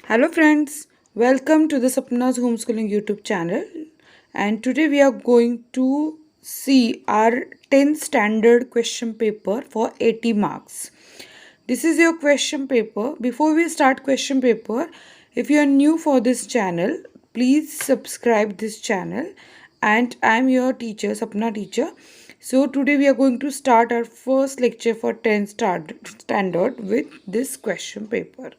Hello friends, welcome to the Sapna's Homeschooling YouTube channel, and today we are going to see our 10th standard question paper for 80 marks. This is your question paper. Before we start question paper, if you are new for this channel, please subscribe this channel, and I am your teacher, Sapna teacher. So today we are going to start our first lecture for 10th standard with this question paper.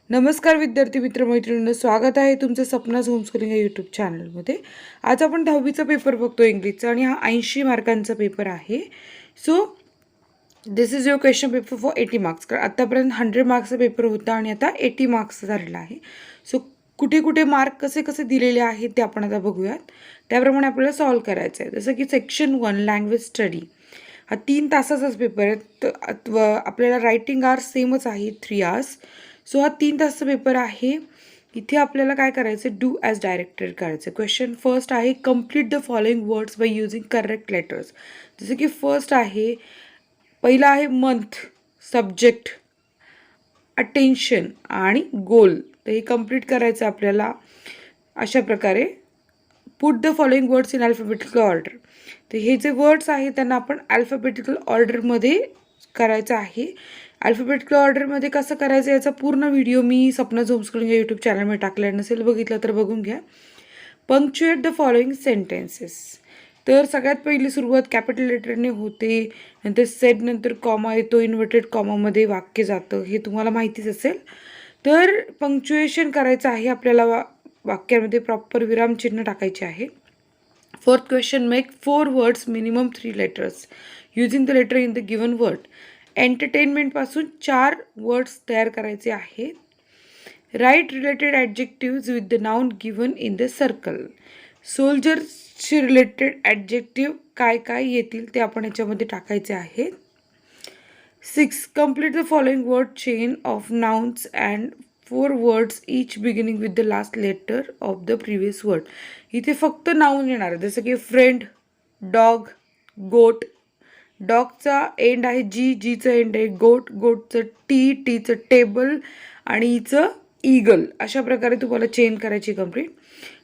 नमस्कार विद्यार्थी मित्र मैत्रिणींनो, स्वागत आहे तुमचं Sapna's homeschooling या YouTube चॅनलमध्ये. आज आपण 10वीचा पेपर बघतो इंग्लिशचा, आणि हा 80 मार्कांचा पेपर आहे. So this is your question paper for 80 marks. कारण आत्तापर्यंत 100 मार्क्सचा पेपर होता आणि आता 80 मार्क्स झालेला आहे. सो कुठे कुठे मार्क कसे कसे दिलेले आहेत ते आपण आता बघूयात. त्याप्रमाणे आपल्याला सॉल्व करायचं आहे. जसं की सेक्शन 1 लँग्वेज स्टडी हा 3 तासाचाच पेपर आहे. तर आपल्याला रायटिंग आवर्स सेमच आहे 3 आवर्स. सो हा 3 तासाचा पेपर आहे. इथे आपल्याला काय करायचं, डू ॲज डायरेक्टेड करायचं. क्वेश्चन फर्स्ट आहे, complete the following words by using correct letters. जसं की फर्स्ट आहे, पहिला आहे मंथ, सब्जेक्ट, अटेन्शन आणि गोल. तर हे कम्प्लीट करायचं आपल्याला अशा प्रकारे. Put the following words in alphabetical order. तर हे जे वर्ड्स आहेत त्यांना आपण अल्फाबेटिकल ऑर्डरमध्ये करायचं आहे. अल्फाबेटिकल ऑर्डरमध्ये कसं करायचं याचा पूर्ण व्हिडिओ मी सपनाज होमस्कूलिंग या यूट्यूब चॅनलमध्ये टाकला नसेल, बघितलं तर बघून घ्या. Punctuate the following sentences. तर सगळ्यात पहिली सुरुवात कॅपिटल लेटरने होते, नंतर सेड नंतर कॉमा येतो, इन्व्हर्टेड कॉमामध्ये वाक्य जातं, हे तुम्हाला माहितीच असेल. तर पंक्च्युएशन करायचं आहे आपल्याला. वाक्यामध्ये प्रॉपर विरामचिन्ह टाकायचे आहे. Fourth question, make 4 words minimum 3 letters using the letter in the given word. एंटरटेनमेंटपासून 4 वर्ड्स तयार करायचे आहेत. Write related adjectives with the noun given in the circle. सोल्जर्सशी रिलेटेड ॲडजेक्टिव्ह काय काय येतील ते आपण याच्यामध्ये टाकायचे आहेत. 6 complete the following word chain of nouns and 4 words each beginning with the last letter of the previous word. इथे फक्त नाउन येणार आहे, जसं की फ्रेंड, डॉग, गोट. डॉगचा एंड आहे जी, जीचं एंड आहे गोट, गोटचं टी, टीचं टेबल आणि ईचं ईगल. अशा प्रकारे तुम्हाला चेन करायची complete.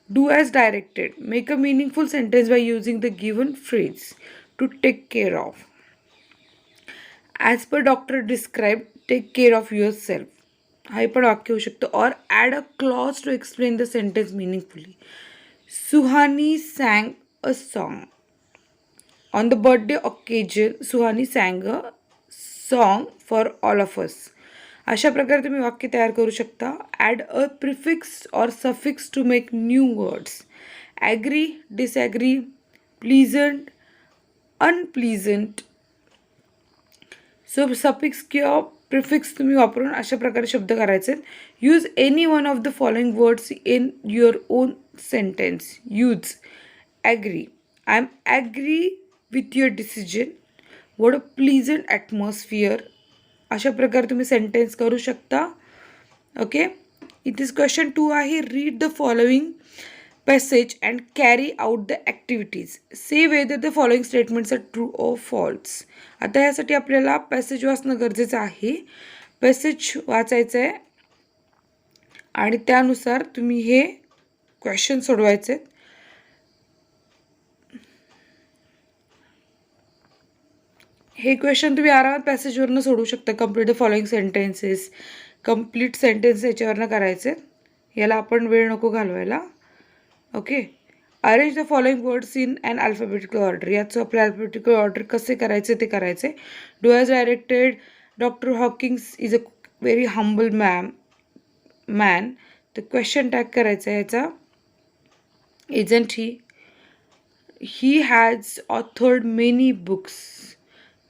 Do as directed. Make a meaningful sentence by using the given phrase. To take care of. As per doctor describe, take care of yourself. हे पण वाक्य होऊ शकतं. Or add a clause to explain the sentence meaningfully. Suhani sang a song. On the birthday occasion, Suhani sang a song for all of us. अशा प्रकारे तुम्ही वाक्य तयार करू शकता. Add a prefix or suffix to make new words. Agree, disagree, pleasant, unpleasant. So suffix किंवा prefix तुम्ही वापरून अशा प्रकारे शब्द करायचे. Use any one of the following words in your own sentence. Use agree. I am agree with your decision. What a pleasant atmosphere. अशा प्रकारे तुम्ही सेंटेन्स करू शकता. ओके. इथेच क्वेश्चन 2 आहे, read the following passage and carry out the activities. Say whether the following statements are true or false. आता यासाठी आपल्याला पॅसेज वाचणं गरजेचं आहे. पॅसेज वाचायचं आहे आणि त्यानुसार तुम्ही हे क्वेश्चन सोडवायचे. हे क्वेश्चन तुम्ही आरामात पॅसेजवरनं सोडू शकता. Complete the following sentences, complete sentence याच्यावरनं करायचे. याला आपण वेळ नको घालवायला. Okay. Arrange the following words in and alphabetical order. याचं आपलं अल्फाबेटिकल ऑर्डर कसे करायचे ते करायचे. Do as directed. Doctor Hawkings is a very humble man. तर क्वेश्चन टॅग करायचा आहे याचा. Isn't he has authored many books.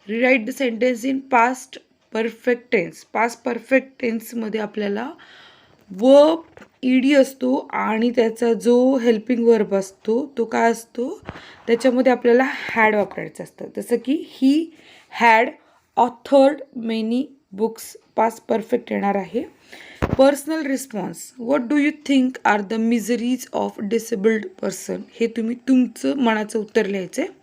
Rewrite the sentence in past perfect tense. Past perfect टेन्समध्ये आपल्याला वर्ब ईडी असतो आणि त्याचा जो हेल्पिंग वर्ब असतो तो काय असतो, त्याच्यामध्ये आपल्याला हॅड वापरायचं असतं. जसं की he had authored many books. Past perfect येणार आहे. Personal response. What do you think are the miseries of disabled person. हे तुम्ही तुमचं मनाचं उत्तर लिहायचं आहे.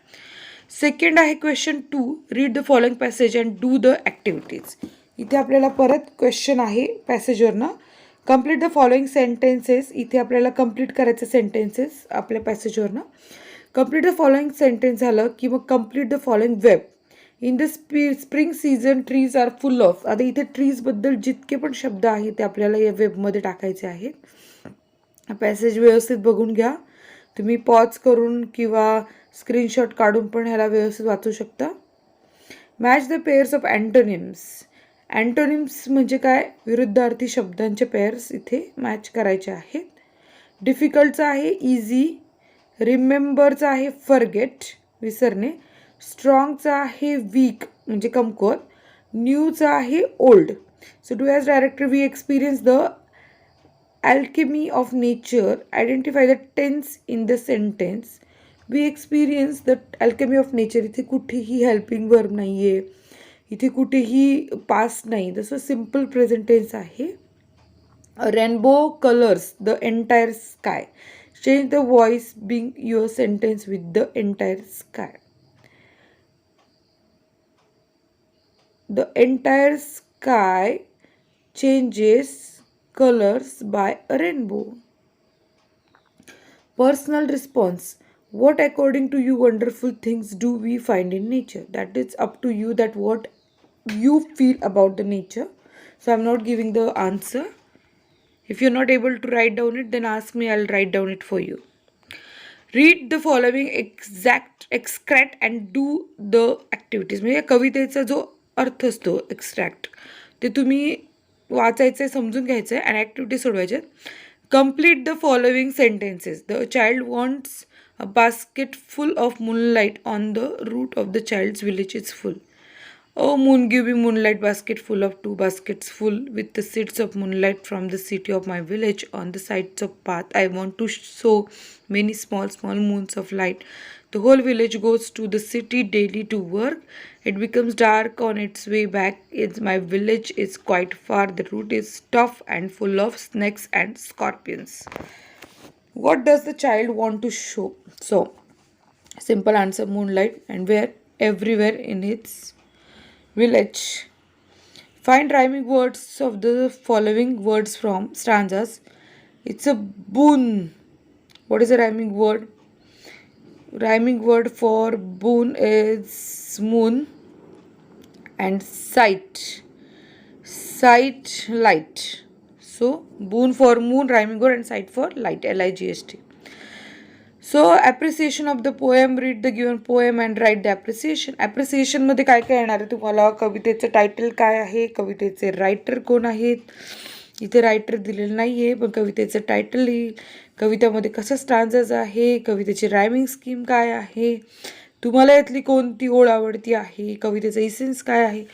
सेकंड आहे question 2, read the following passage and do the activities. इथे आपल्याला परत क्वेश्चन आहे पॅसेजवरनं. Complete the following sentences. इथे आपल्याला कम्प्लीट करायचे सेंटेन्सेस आपल्या पॅसेजवरनं. कम्प्लीट द फॉलोइंग सेंटेन्स झालं की मग complete the following web. In the spring season trees are full of. आता इथे ट्रीजबद्दल जितके पण शब्द आहेत ते आपल्याला या वेबमध्ये टाकायचे आहेत. पॅसेज व्यवस्थित बघून घ्या. तुम्ही पॉज करून किंवा स्क्रीनशॉट काढून पण ह्याला व्यवस्थित वाचू शकता. Match the pairs of antonyms. Antonyms म्हणजे काय? विरुद्धार्थी शब्दांचे पेअर्स इथे मॅच करायचे आहेत. डिफिकल्टचा आहे इझी. रिमेंबरचा आहे फॉरगेट, विसरणे. स्ट्रॉंगचा आहे वीक म्हणजे कमकुवत. न्यूचा आहे old. So do as director we experience the alchemy of nature. Identify the tense in the sentence. We experience the alchemy of nature. इथे कुठेही हेल्पिंग वर्ब नाही आहे, इथे कुठेही पास्ट नाही, जसं सिम्पल प्रेझेंट टेन्स आहे. Rainbow colours the entire sky. Change the voice being your sentence with the entire sky. The entire sky changes colors by a rainbow. Personal response. What according to you wonderful things do we find in nature? That is up to you, that what you feel about the nature. So I'm not giving the answer. If you're not able to write down it, then ask me, I'll write down it for you. Read the following extract and do the activities. म्हणजे कवितेचा जो अर्थ असतो extract, ते तुम्ही वाचायचं आहे, समजून घ्यायचं आहे आणि ॲक्टिव्हिटी सोडवायच्या आहेत. Complete the following sentences. The child wants a basket full of moonlight on the root of the child's village is full. Oh moon, give me moonlight basket full of 2 baskets full with the seeds of moonlight from the city of my village on the sides of path. I want to sow many small moons of light. The whole village goes to the city daily to work. It becomes dark on its way back. My village is quite far. The route is tough and full of snakes and scorpions. What does the child want to show? So, simple answer, moonlight. And where? Everywhere in its village. Find rhyming words of the following words from stanzas. It's a boon. What is a rhyming word? Rhyming word for boon is moon and sight. Sight, light. So boon for moon, rhyming word, and sight for light. L-I-G-H-T. So appreciation of the poem. Read the given poem and write the appreciation. ॲप्रिसिएशनमध्ये काय काय येणार आहे तुम्हाला? कवितेचं title काय आहे, कवितेचे writer कोण आहेत. इथे रायटर दिलेलं नाही आहे, पण कवितेचं टायटल येईल. कवितेमध्ये कसं स्टांजाज आहे, कवितेची रायमिंग स्कीम काय आहे, तुम्हाला यातली कोणती ओळ आवडती आहे, कवितेचं इसेन्स काय आहे,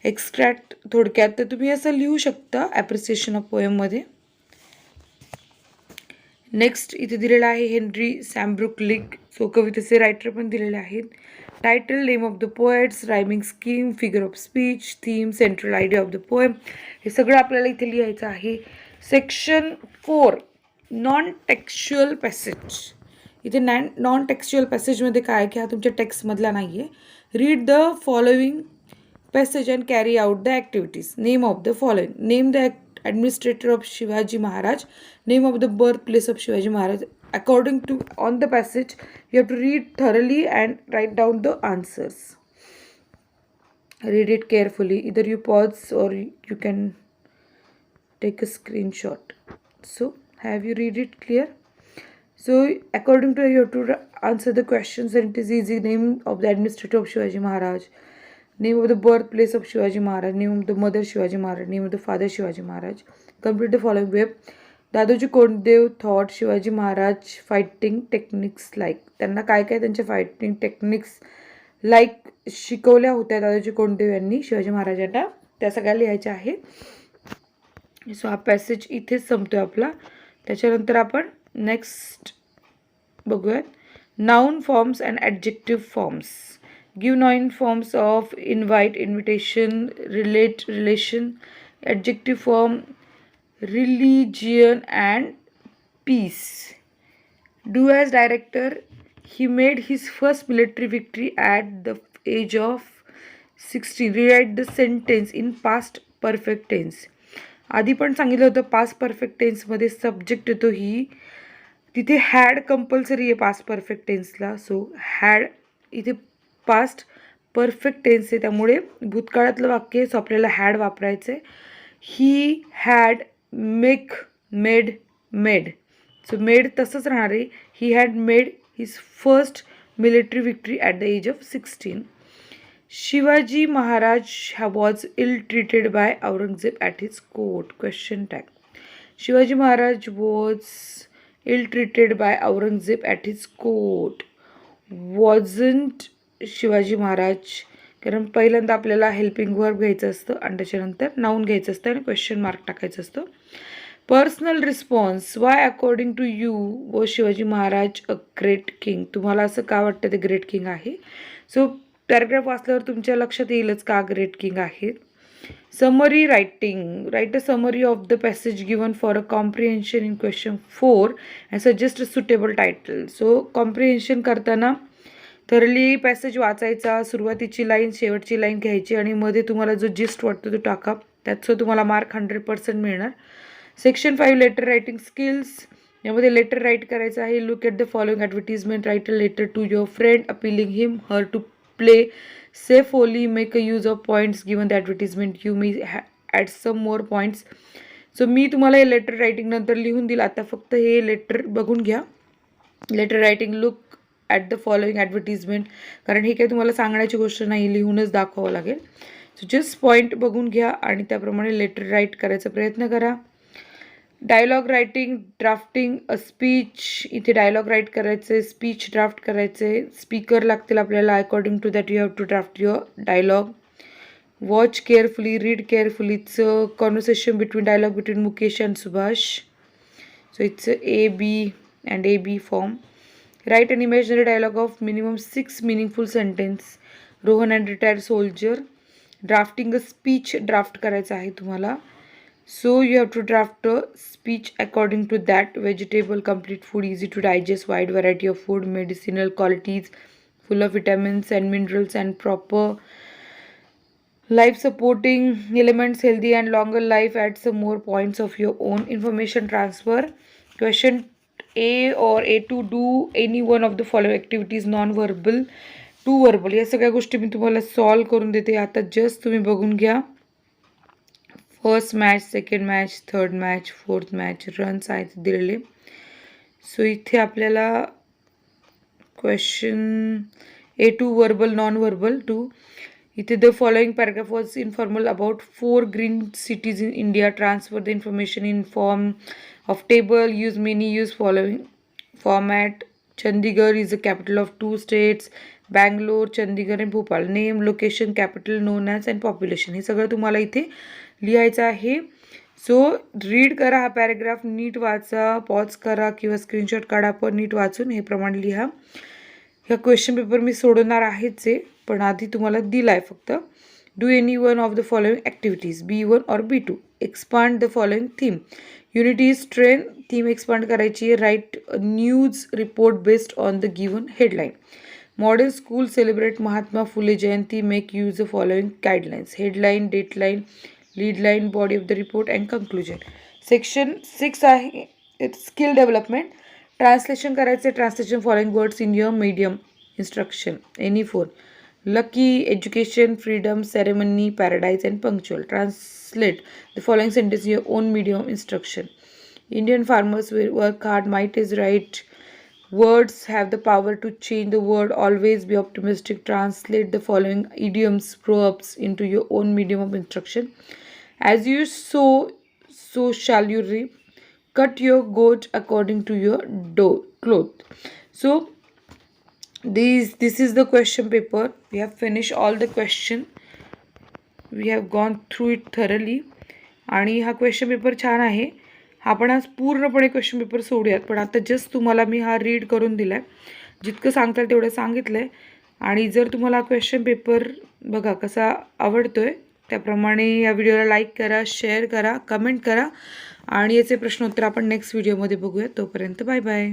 एक्स्ट्रॅक्ट थोडक्यात. तर तुम्ही असं लिहू शकता ॲप्रिसिएशन ऑफ पोएममध्ये. नेक्स्ट इथे दिलेला आहे हेनरी सॅमब्रुक लिग. सो कवितेचे रायटर पण दिलेले आहेत. Title, name of the poets, rhyming scheme, figure of speech, theme, central idea of the poem. हे सगळं आपल्याला इथे लिहायचं आहे. Section 4, non textual passage. इथे नॉन टेक्स्च्युअल पॅसेजमध्ये काय की हा तुमच्या टेक्स्टमधला नाही आहे. Read the following passage and carry out the activities. Name of the following. Name the administrator of Shivaji Maharaj. Name of the birthplace of Shivaji Maharaj. According to on the passage, you have to read thoroughly and write down the answers. Read it carefully. Either you pause or you can take a screenshot. So have you read it clear? So according to you have to answer the questions, and it is easy. Name of the administrator of Shivaji Maharaj. Name of the birthplace of Shivaji Maharaj. Name of the mother Shivaji Maharaj. Name of the father Shivaji Maharaj. Complete the following web. Dadoji Kondadev thought Shivaji Maharaj fighting techniques like. त्यांना काय काय त्यांच्या fighting techniques like शिकवल्या होत्या दादोजी कोंडदेव यांनी शिवाजी महाराजांना, त्या सगळ्या लिहायच्या आहेत. सो हा पॅसेज इथेच संपतोय आपला. त्याच्यानंतर आपण नेक्स्ट बघूयात. Noun forms and adjective forms. Give 9 forms of invite, invitation, relate, relation. Adjective form, religion and peace. Do as director. He made his first military victory at the age of 16. Rewrite the sentence in past perfect tense. आधी पण सांगितलं होतं past perfect टेन्समध्ये subject येतो ही, तिथे had compulsory आहे past perfect टेन्सला. So had इथे पास्ट परफेक्ट टेन्स आहे, त्यामुळे भूतकाळातलं वाक्य सो आपल्याला हॅड वापरायचं आहे. He had made made. So made तसंच राहणार आहे. He had made his first military victory at the age of 16. Shivaji Maharaj was ill treated by Aurangzeb at his court. Question tag. Shivaji Maharaj was ill treated by Aurangzeb at his court. Wasn't Shivaji Maharaj, कारण पहिल्यांदा आपल्याला helping verb घ्यायचं असतं आणि त्याच्यानंतर नाऊन घ्यायचं असतं आणि क्वेश्चन मार्क टाकायचं असतं. Personal response. Why according to you व Shivaji Maharaj a great king. तुम्हाला असं का वाटतं ते ग्रेट किंग आहे? सो पॅराग्राफ वाचल्यावर तुमच्या लक्षात येईलच का ग्रेट किंग आहेत. Summary writing. Write a summary of the passage given for a comprehension in question 4 and suggest a suitable title. So comprehension करताना थरली पॅसेज वाचायचा, सुरुवातीची लाईन शेवटची लाईन घ्यायची आणि मध्ये तुम्हाला जो जिस्ट वाटतो तो टाका, त्याचं तुम्हाला मार्क 100% मिळणार. Section 5 letter writing skills. यामध्ये लेटर राईट करायचं आहे. Look at the following advertisement. Write a letter to your friend appealing him her to play safe Holi. Make a use of points given the advertisement. You may add some more points. So मी तुम्हाला हे letter writing नंतर लिहून दिलं, आता फक्त हे letter बघून घ्या. Letter writing. Look at the following advertisement. कारण हे काही तुम्हाला सांगण्याची गोष्ट नाही, लिहूनच दाखवावं लागेल. सो जस्ट पॉईंट बघून घ्या आणि त्याप्रमाणे लेटर राईट करायचा प्रयत्न करा. Dialogue writing. Drafting a speech. इथे डायलॉग राईट करायचे, स्पीच ड्राफ्ट करायचे. स्पीकर लागतील आपल्याला. According to that you have to draft your dialogue. Watch carefully, read carefully. It's a conversation between dialogue between Mukesh and Subhash. So it's AB and AB form. Write an imaginary dialogue of minimum 6 meaningful sentence. Rohan and retired soldier. Drafting a speech. Draft करायचं आहे तुम्हाला. So you have to draft a speech according to that. Vegetable, complete food, easy to digest, wide variety of food, medicinal qualities, full of vitamins and minerals and proper life supporting elements, healthy and longer life. Add some more points of your own. Information transfer. Question A or A to do any one of the following activities. Non-verbal to verbal. या सगळ्या गोष्टी मी तुम्हाला solve करून देते. आता just तुम्ही बघून घ्या. First match, second match, third match, fourth match, runs आहेत दिलेले. सो इथे आपल्याला question A to verbal, non-verbal to. इथे the following paragraph was informal about 4 green cities in India. Transfer the information in form of table. Use many. Use following format. Chandigarh is the capital of 2 states. Bangalore, Chandigarh and Bhopal. Name, location, capital, known as and population. हे सगळं तुम्हाला इथे लिहायचं आहे. So read करा हा paragraph, नीट वाचा, pause करा किंवा स्क्रीनशॉट काढा, पण नीट वाचून हे प्रमाणे लिहा. ह्या क्वेश्चन पेपर मी सोडवणार आहेच आहे, पण आधी तुम्हाला दिला आहे फक्त. Do any one of the following activities. B1 और B2. Expand the following theme. Unity is train. Theme expand करायची आहे. Write news report based on the given headline. Modern school celebrate Mahatma Phule Jayanti. Make use the following guidelines. Headline, dateline, lead line, body of the report and conclusion. Section 6 आहे skill development. Translation करायचे. Translation following words in your medium instruction. Any 4. Lucky, education, freedom, ceremony, paradise and punctual. Translate the following sentence your own medium instruction. Indian farmers will work hard. Might is right. Words have the power to change the world. Always be optimistic. Translate the following idioms, proverbs into your own medium of instruction. As you sow, so shall you reap. Cut your goat according to your cloth. So this is the question paper. We have finished all the question. We have gone through it thoroughly. आणि हा question paper छान आहे. आपण आज पूर्णपणे question paper सोडूयात, पण आता just तुम्हाला मी हा रीड करून दिला आहे. जितकं सांगता येईल तेवढं सांगितलं आहे. आणि जर तुम्हाला क्वेश्चन पेपर बघा कसा आवडतो आहे त्याप्रमाणे या व्हिडिओला लाईक करा, शेअर करा, कमेंट करा आणि याचे प्रश्नोत्तर आपण नेक्स्ट व्हिडिओमध्ये बघूया. तोपर्यंत बाय बाय.